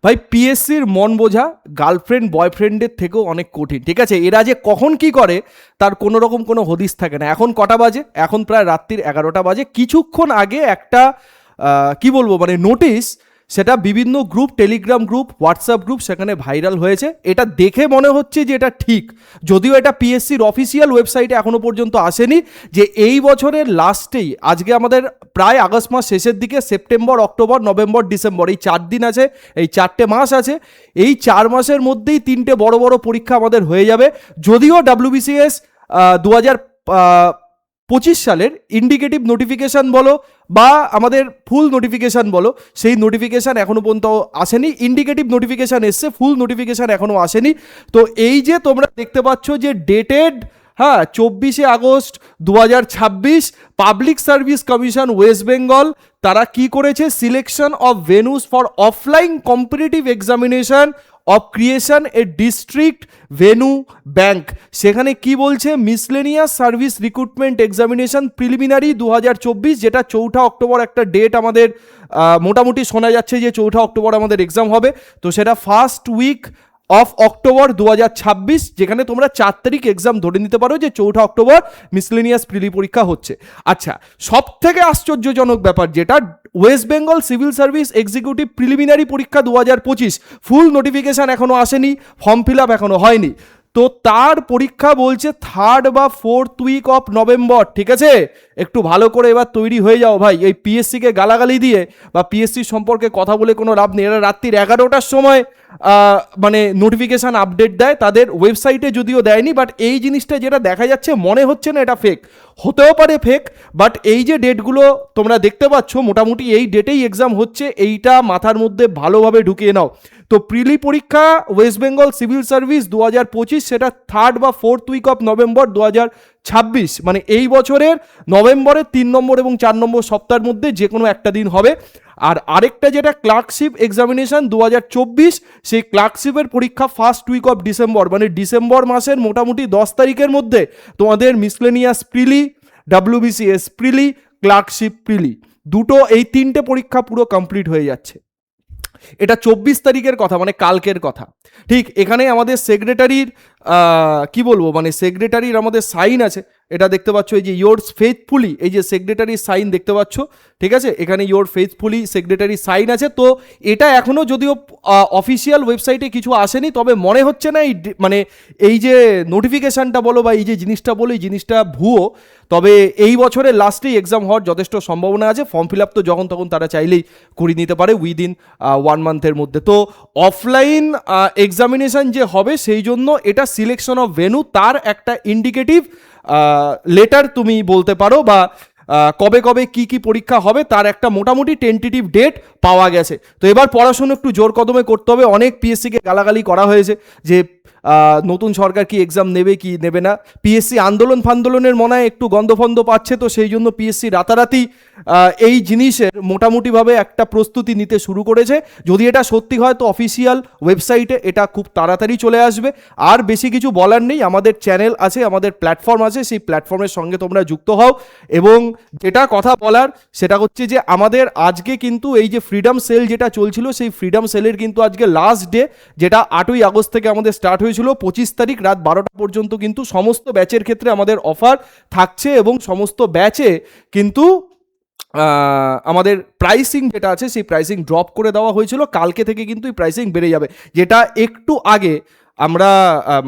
ভাই পিএসসির মন বোঝা গার্লফ্রেন্ড বয়ফ্রেন্ডের থেকেও অনেক কঠিন, ঠিক আছে? এরা যে কখন কি করে তার কোনো রকম কোনো হদিস থাকে না। এখন কটা বাজে? এখন প্রায় রাত্রির 11টা বাজে। কিছুক্ষণ আগে একটা কি বলবো মানে নোটিশ, সেটা বিভিন্ন group, Telegram group, WhatsApp group, সেখানে ভাইরাল হয়েছে। এটা দেখে মনে হচ্ছে যে এটা ঠিক, যদিও এটা পিএসসির অফিসিয়াল ওয়েবসাইটে এখনো পর্যন্ত আসেনি, যে এই বছরের লাস্টেই, আজকে আমাদের প্রায় আগস্ট মাস শেষের দিকে, সেপ্টেম্বর, অক্টোবর, নভেম্বর, ডিসেম্বর, এই 4 দিন আছে, এই 4টে মাস আছে। এই 4 মাসের মধ্যেই 3টে বড় বড় পরীক্ষা আমাদের হয়ে যাবে। যদিও ডাব্লিউবিসিএস 2025 সালের ইন্ডিকেটিভ নোটিফিকেশান বলো বা আমাদের ফুল নোটিফিকেশান বলো, সেই নোটিফিকেশান এখনও পর্যন্ত আসেনি। ইন্ডিকেটিভ নোটিফিকেশান এসছে, ফুল নোটিফিকেশান এখনও আসেনি। তো এই যে তোমরা দেখতে পাচ্ছ যে ডেটেড, হ্যাঁ, 24শে August 2026, public service commission West Bengal তারা কি করেছে, selection of venues for offline competitive examination of creation a district venue bank, সেখানে কি বলছে, miscellaneous service recruitment examination preliminary 2024, যেটা 4 অক্টোবর একটা ডেট আমাদের মোটামুটি শোনা যাচ্ছে যে 4 অক্টোবর আমাদের এক্সাম হবে। তো সেটা ফার্স্ট উইক অফ অক্টোবর 2026, যেখানে তোমরা 4 তারিখ এক্সাম ধরে নিতে পারো যে 4 অক্টোবর মিসলেনিয়াস প্রিলি পরীক্ষা হচ্ছে। আচ্ছা, সব থেকে আশ্চর্যজনক ব্যাপার যেটা, West Bengal civil service executive preliminary পরীক্ষা 2025 ফুল নোটিফিকেশান এখনও আসেনি, ফর্ম ফিল আপ এখনও হয়নি। তো তার পরীক্ষা বলছে 3rd বা 4th উইক অফ নভেম্বর, ঠিক আছে? একটু ভালো করে এবার তৈরি হয়ে যাও ভাই। এই পিএসসিকে গালাগালি দিয়ে বা পিএসসি সম্পর্কে কথা বলে কোনো লাভ নেই। এরা রাত্রির 11টার সময় মানে নোটিফিকেশান আপডেট দেয়, তাদের ওয়েবসাইটে যদিও দেয়নি, বাট এই জিনিসটা যেটা দেখা যাচ্ছে মনে হচ্ছে না এটা ফেক, হতেও পারে ফেক, বাট এই যে ডেটগুলো তোমরা দেখতে পাচ্ছ মোটামুটি এই ডেটেই এক্সাম হচ্ছে, এইটা মাথার মধ্যে ভালোভাবে ঢুকিয়ে নাও। তো প্রিলি পরীক্ষা ওয়েস্ট বেঙ্গল সিভিল সার্ভিস 2025, সেটা 3rd বা 4th উইক অফ নভেম্বর 2026, মানে এই বছরের নভেম্বরের 3 নম্বর এবং 4 নম্বর সপ্তাহের মধ্যে যে কোনো একটা দিন হবে। আর আরেকটা যেটা ক্লার্কশিপ এক্সামিনেশন 2024, সেই ক্লার্কশিপের পরীক্ষা ফার্স্ট উইক অফ ডিসেম্বর, মানে ডিসেম্বর মাসের মোটামুটি 10 তারিখের মধ্যে তোমাদের মিসলেনিয়াস প্রিলি, ডাব্লিউবিসিএস প্রিলি, ক্লার্কশিপ প্রিলি, দুটো, এই 3টে পরীক্ষা পুরো কমপ্লিট হয়ে যাচ্ছে। এটা 24 তারিখের কথা, মানে কালকের কথা। ঠিক এখানে আমাদের সেক্রেটারির কি বলবো মানে সেক্রেটারির আমাদের সাইন আছে, এটা দেখতে পাচ্ছ, এই যে ইয়োর্স ফেথফুলি, এই যে সেক্রেটারির সাইন দেখতে পাচ্ছ, ঠিক আছে? এখানে ইয়োর ফেথফুলি সেক্রেটারির সাইন আছে। তো এটা এখনও যদিও অফিসিয়াল ওয়েবসাইটে কিছু আসেনি, তবে মনে হচ্ছে না মানে এই যে নোটিফিকেশানটা বলো বা এই যে জিনিসটা বলো, এই জিনিসটা ভুয়ো। তবে এই বছরের লাস্টেই এক্সাম হওয়ার যথেষ্ট সম্ভাবনা আছে। ফর্ম ফিল আপ তো যখন তখন তারা চাইলেই করিয়ে নিতে পারে উইদিন 1 মান্থের মধ্যে। তো অফলাইন এক্সামিনেশান যে হবে, সেই জন্য এটা সিলেকশন অফ ভেনু, তার একটা ইন্ডিকেটিভ লেটার তুমি বলতে পারো, বা কবে কবে কি কি পরীক্ষা হবে তার একটা মোটামুটি টেন্টেটিভ ডেট পাওয়া গেছে। তো এবার পড়াশুনো একটু জোর কদমে করতে হবে। অনেক পিএসসিকে গালাগালি করা হয়েছে যে নতুন সরকার কি এক্সাম নেবে কি নেবে না, পিএসসি আন্দোলন ফান্দোলনের মনে হয় একটু গন্ধফন্ধ পাচ্ছে, তো সেই জন্য পিএসসি রাতারাতি এই জিনিসের মোটামুটিভাবে একটা প্রস্তুতি নিতে শুরু করেছে। যদি এটা সত্যি হয় তো অফিসিয়াল ওয়েবসাইটে এটা খুব তাড়াতাড়ি চলে আসবে। আর বেশি কিছু বলার নেই, আমাদের চ্যানেল আছে, আমাদের প্ল্যাটফর্ম আছে, সেই প্ল্যাটফর্মের সঙ্গে তোমরা যুক্ত হও। এবং যেটা কথা বলার সেটা হচ্ছে যে আমাদের আজকে কিন্তু এই যে ফ্রিডম সেল যেটা চলছিল, সেই ফ্রিডম সেলের কিন্তু আজকে লাস্ট ডে, যেটা 8ই আগস্ট থেকে আমাদের স্টার্ট হয়েছিল, 25 তারিখ রাত 12টা পর্যন্ত কিন্তু সমস্ত ব্যাচের ক্ষেত্রে আমাদের অফার থাকছে। এবং সমস্ত ব্যাচে কিন্তু আমাদের প্রাইসিং যেটা আছে সেই প্রাইসিং ড্রপ করে দেওয়া হয়েছিল, কালকে থেকে কিন্তু এই প্রাইসিং বেড়ে যাবে। যেটা একটু আগে আমরা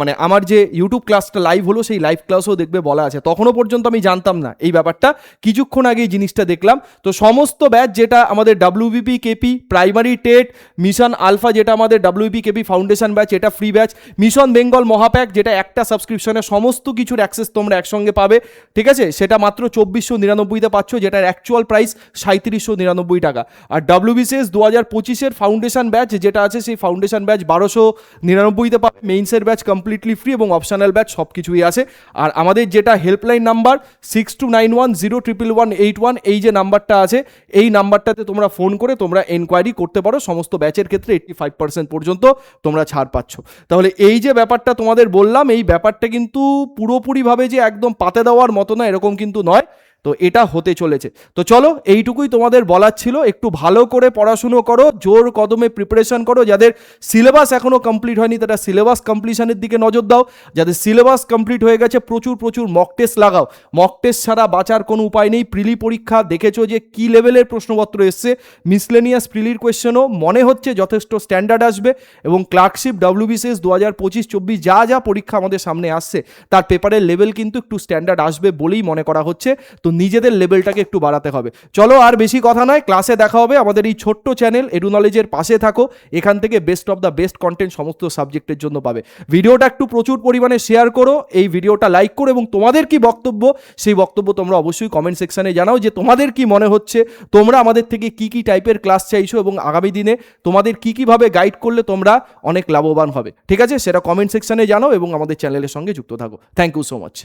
মানে আমার যে ইউটিউব ক্লাসটা লাইভ হলো, সেই লাইভ ক্লাসও দেখবে বলা আছে, তখনও পর্যন্ত আমি জানতাম না এই ব্যাপারটা, কিছুক্ষণ আগে এই জিনিসটা দেখলাম। তো সমস্ত ব্যাচ যেটা আমাদের WBP KP primary TET, mission alpha যেটা আমাদের ডাব্লিউবিপি কেপি ফাউন্ডেশন ব্যাচ, এটা ফ্রি ব্যাচ, মিশন বেঙ্গল মহাপ্যাক যেটা একটা সাবস্ক্রিপশনে সমস্ত কিছুর অ্যাক্সেস তোমরা একসঙ্গে পাবে, ঠিক আছে? সেটা মাত্র 2499-তে পাচ্ছ, যেটার অ্যাকচুয়াল প্রাইস 3799 টাকা। আর ডাব্লিউবিসিএস 2025-এর ফাউন্ডেশন ব্যাচ যেটা আছে, সেই ফাউন্ডেশন ব্যাচ 1299-তে পাবে। মেইনসের ব্যাচ কমপ্লিটলি ফ্রি এবং অপশনাল ব্যাচ সব কিছুই আছে। আর আমাদের যেটা হেল্পলাইন নাম্বার 6291011181, এই যে নাম্বারটা আছে, এই নাম্বারটাতে তোমরা ফোন করে তোমরা এনকোয়ারি করতে পারো। সমস্ত ব্যাচের ক্ষেত্রে 85% পর্যন্ত তোমরা ছাড় পাচ্ছ। তাহলে এই যে ব্যাপারটা তোমাদের বললাম, এই ব্যাপারটা কিন্তু পুরোপুরিভাবে যে একদম পাতে দেওয়ার মতো না, এরকম কিন্তু নয়। তো এটা হতে চলেছে। তো চলো এইটুকুই তোমাদের বলার ছিল, একটু ভালো করে পড়াশুনো করো, জোর কদমে প্রিপারেশন করো, যাদের সিলেবাস এখনও কমপ্লিট হয়নি তারা সিলেবাস কমপ্লিশনের দিকে নজর দাও, যাদের সিলেবাস কমপ্লিট হয়ে গেছে প্রচুর প্রচুর মক টেস্ট লাগাও, মক টেস্ট ছাড়া বাঁচার কোনো উপায় নেই। প্রিলি পরীক্ষা দেখেছো যে কী লেভেলের প্রশ্নপত্র এসছে, মিসলেনিয়াস প্রিলির কোয়েশ্চেনও মনে হচ্ছে যথেষ্ট স্ট্যান্ডার্ড আসবে, এবং ক্লার্কশিপ ডাব্লিউবিসিএস 2025-24 যা যা পরীক্ষা আমাদের সামনে আসছে তার পেপারের লেভেল কিন্তু একটু স্ট্যান্ডার্ড আসবে বলেই মনে করা হচ্ছে। তো নিজেদের লেভেলটাকে একটু বাড়াতে হবে। চলো আর বেশি কথা নয়, ক্লাসে দেখা হবে। আমাদের এই ছোট্ট চ্যানেল এডু নলেজের পাশে থাকো, এখান থেকে best of the best content সমস্ত সাবজেক্টের জন্য পাবে। ভিডিওটা একটু প্রচুর পরিমাণে শেয়ার করো, এই ভিডিওটা লাইক করো, এবং তোমাদের কি বক্তব্য সেই বক্তব্য তোমরা অবশ্যই কমেন্ট সেকশনে জানাও যে তোমাদের কি মনে হচ্ছে, তোমরা আমাদের থেকে কি কি টাইপের ক্লাস চাইছো, এবং আগামী দিনে তোমাদের কি কিভাবে গাইড করলে তোমরা অনেক লাভবান হবে। ঠিক আছে, সেটা কমেন্ট সেকশনে জানাও এবং আমাদের চ্যানেলের সঙ্গে যুক্ত থাকো। Thank you so much.